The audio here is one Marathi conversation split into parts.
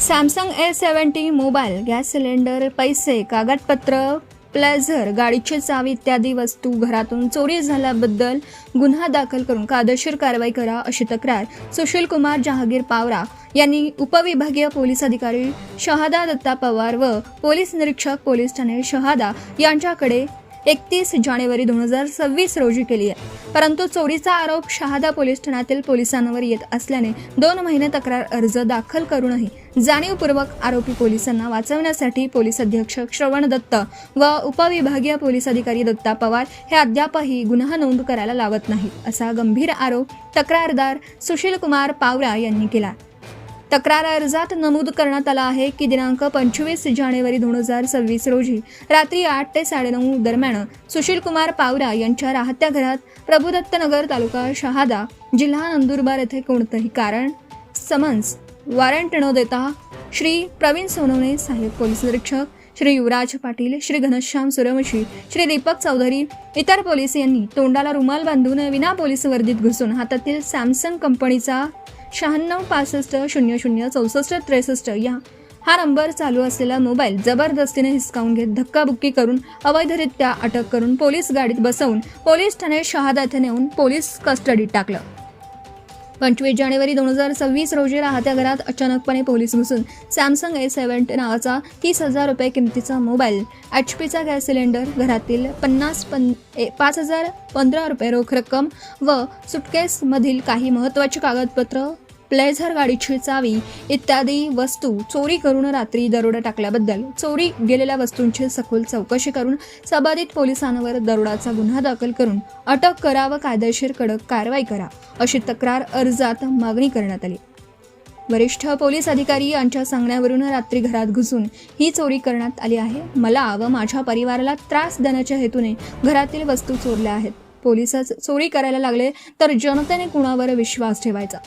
Samsung A70 mobile, gas cylinder, पैसे, कागदपत्र, प्लेझर, गाडीची चावी इत्यादी वस्तू घरातून चोरी झाल्याबद्दल गुन्हा दाखल करून कायदेशीर कारवाई करा अशी तक्रार सुशील कुमार जहागीर पावरा यांनी उपविभागीय पोलीस अधिकारी शहादा दत्ता पवार व पोलीस निरीक्षक पोलीस ठाणे शहादा यांच्याकडे 31 जानेवारी 2026 रोजी केली आहे. परंतु चोरीचा आरोप शहादा पोलीस ठाण्यातील पोलिसांवर येत असल्याने 2 महिने तक्रार अर्ज दाखल करूनही जाणीवपूर्वक आरोपी पोलिसांना वाचवण्यासाठी पोलीस अधीक्षक श्रवण दत्त व उपविभागीय पोलीस अधिकारी दत्ता पवार हे अद्यापही गुन्हा नोंद करायला लावत नाही, असा गंभीर आरोप तक्रारदार सुशील कुमार पावरा यांनी केला. तक्रार अर्जात नमूद करण्यात आला आहे की दिनांक 25 जानेवारी 2026 रोजी रात्री 8 ते 9:30 दरम्यान सुशील कुमार पावरा यांच्या राहत्या घरात प्रभुदत्त नगर, तालुका शहादा, जिल्हा नंदुरबार येथे कोणतेही कारण, समन्स, वॉरंट न देता श्री प्रवीण सोनवणे, सहाय्यक पोलीस निरीक्षक, श्री युवराज पाटील, श्री घनश्याम सूर्यवंशी, श्री दीपक चौधरी, इतर पोलीस यांनी तोंडाला रुमाल बांधून विना पोलीस वर्दीत घुसून हातातील सॅमसंग कंपनीचा 9650006463 हा नंबर चालू असलेला मोबाईल जबरदस्तीने हिसकावून घेत धक्काबुक्की करून अवैधरित्या अटक करून पोलीस गाडीत बसवून पोलीस ठाणे शहादा येथे नेऊन पोलीस कस्टडीत टाकलं. 25 जानेवारी 2026 रोजी राहत्या घरात अचानकपणे पोलीस घुसून सॅमसंग A70 नावाचा 30,000 रुपये किमतीचा मोबाईल, HP गॅस सिलेंडर, घरातील 5,015 रुपये रोख रक्कम व सुटकेसमधील काही महत्त्वाची कागदपत्र, प्लेझर, गाडीची चावी इत्यादी वस्तू चोरी करून रात्री दरोडा टाकल्याबद्दल चोरी गेलेल्या वस्तूंची सखोल चौकशी करून संबंधित पोलिसांवर दरोडाचा गुन्हा दाखल करून अटक करा व कायदेशीर कडक कारवाई करा अशी तक्रार अर्जात मागणी करण्यात आली. वरिष्ठ पोलीस अधिकारी यांच्या सांगण्यावरून रात्री घरात घुसून ही चोरी करण्यात आली आहे. मला व माझ्या परिवाराला त्रास देण्याच्या हेतूने घरातील वस्तू चोरल्या आहेत. पोलीसच चोरी करायला लागले तर जनतेने कुणावर विश्वास ठेवायचा.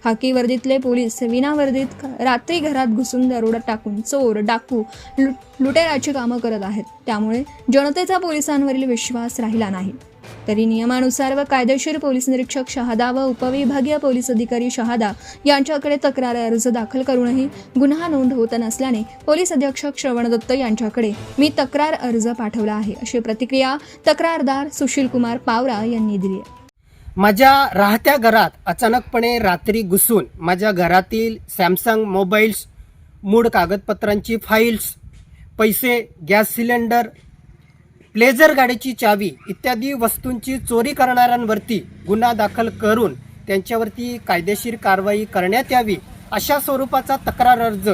खाकी वर्दीतले पोलीस विनावर्दीत रात्री घरात घुसून दरोडा टाकून चोर, डाकू, लुटेराची कामं करत आहेत. त्यामुळे जनतेचा पोलिसांवरील विश्वास राहिला नाही. तरी नियमानुसार व कायदेशीर पोलीस निरीक्षक शहादा व उपविभागीय पोलीस अधिकारी शहादा यांच्याकडे तक्रार अर्ज दाखल करूनही गुन्हा नोंद होत नसल्याने पोलीस अधीक्षक श्रवण दत्त यांच्याकडे मी तक्रार अर्ज पाठवला आहे अशी प्रतिक्रिया तक्रारदार सुशील कुमार पावरा यांनी दिली. माझ्या राहत्या घरात अचानकपणे रात्री घुसून माझ्या घरातील सॅमसंग मोबाईल्स, मूळ कागदपत्रांची फाईल्स, पैसे, गॅस सिलेंडर, प्लेझर, गाडीची चावी इत्यादी वस्तूंची चोरी करणाऱ्यांवरती गुन्हा दाखल करून त्यांच्यावरती कायदेशीर कारवाई करण्यात यावी अशा स्वरूपाचा तक्रार अर्ज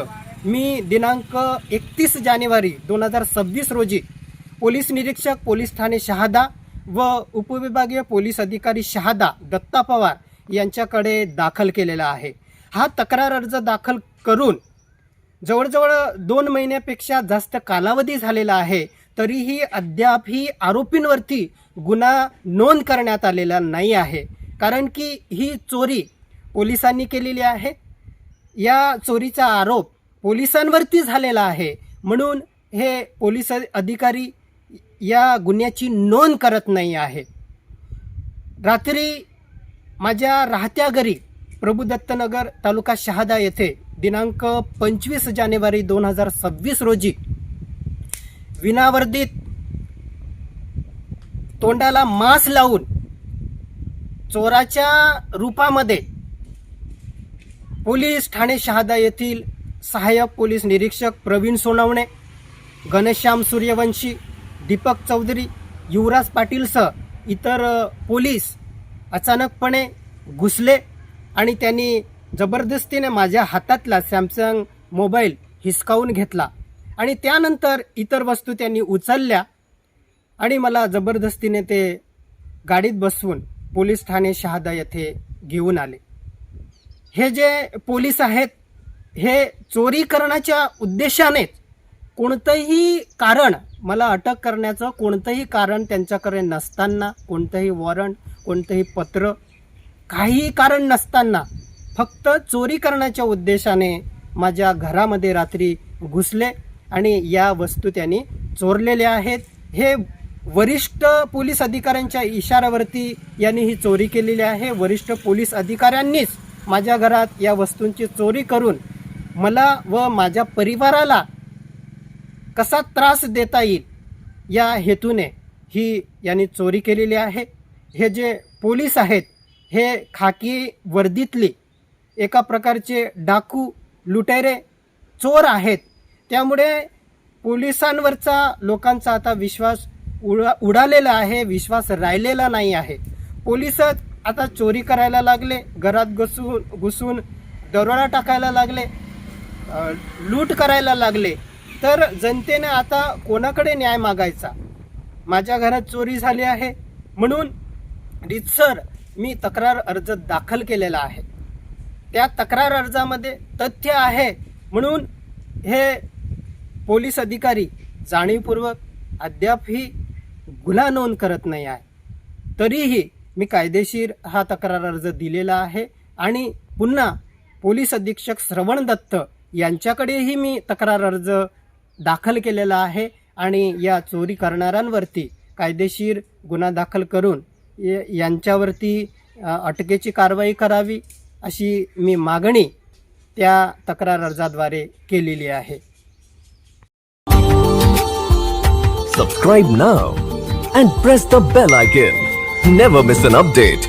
मी दिनांक 31 जानेवारी 2026 रोजी पोलीस निरीक्षक पोलीस ठाणे शहादा व उपविभागीय पोलीस अधिकारी शहादा दत्ता पवार यांच्याकडे दाखल केलेला आहे. हा तक्रार अर्ज दाखल करून जवळजवळ 2 महिन्यापेक्षा जास्त कालावधी झालेला आहे. तरीही अद्यापही आरोपींवरती गुन्हा नोंद करण्यात आलेला नाही आहे. कारण की ही चोरी पोलिसांनी केलेली आहे. या चोरीचा आरोप पोलिसांवरती झालेला आहे. म्हणून हे पोलीस अधिकारी या गुन्ह्याची नोंद करत नाही आहे. रात्री माझ्या राहत्या घरी प्रभुदत्त नगर, तालुका शहादा येथे दिनांक 25 जानेवारी 2026 रोजी विनावर्दीत तोंडाला मास्क लावून चोराच्या रूपामध्ये पोलीस ठाणे शहादा येथील सहाय्यक पोलीस निरीक्षक प्रवीण सोनवणे, घनश्याम सूर्यवंशी, दीपक चौधरी, युवराज पाटीलसह इतर पोलीस अचानकपणे घुसले आणि त्यांनी जबरदस्तीने माझ्या हातातला सॅमसंग मोबाईल हिसकावून घेतला आणि त्यानंतर इतर वस्तू त्यांनी उचलल्या आणि मला जबरदस्तीने ते गाडीत बसवून पोलीस ठाणे शहादा येथे घेऊन आले. हे जे पोलीस आहेत हे चोरी करण्याच्या उद्देशानेच कोणतंही कारण, मला अटक करण्याचं कोणतंही कारण त्यांच्याकडे नसताना, कोणतंही वॉरंट, कोणतंही पत्र, काही कारण नसताना फक्त चोरी करण्याच्या उद्देशाने माझ्या घरामध्ये रात्री घुसले आणि या वस्तू त्यांनी चोरलेल्या आहेत. हे वरिष्ठ पोलीस अधिकाऱ्यांच्या इशाऱ्यावरती यांनी ही चोरी केलेली आहे. वरिष्ठ पोलीस अधिकाऱ्यांनीच माझ्या घरात या वस्तूंची चोरी करून मला व माझ्या परिवाराला कसा त्रास देता येईल या हेतूने ही यांनी चोरी केलेली आहे. हे जे पोलीस आहेत हे खाकी वर्दीतली एका प्रकारचे डाकू, लुटेरे, चोर आहेत. त्यामुळे पोलिसांवरचा लोकांचा आता विश्वास उडालेला आहे, विश्वास राहिलेला नाही आहे. पोलिस आता चोरी करायला लागले, घरात घुसून दरोडा टाकायला लागले, लूट करायला लागले. तर जनतेने आता कोणाकडे न्याय मागायचा? माझ्या घरात चोरी झाली आहे म्हणून रीतसर मी तक्रार अर्ज दाखल केलेला आहे. त्या तक्रार अर्जामध्ये तथ्य आहे म्हणून हे पोलीस अधिकारी जाणीवपूर्वक अद्यापही गुन्हा नोंद करत नाही आहे. तरीही मी कायदेशीर हा तक्रार अर्ज दिलेला आहे आणि पुन्हा पोलीस अधीक्षक श्रवण दत्त यांच्याकडेही मी तक्रार अर्ज दाखल केलेला आहे आणि या चोरी करणाऱ्यांवरती कायदेशीर गुन्हा दाखल करून यांच्यावरती अटकेची कारवाई करावी अशी मी मागणी त्या तक्रार अर्जाद्वारे केलेली आहे. Subscribe now and press the bell icon. Never miss an update.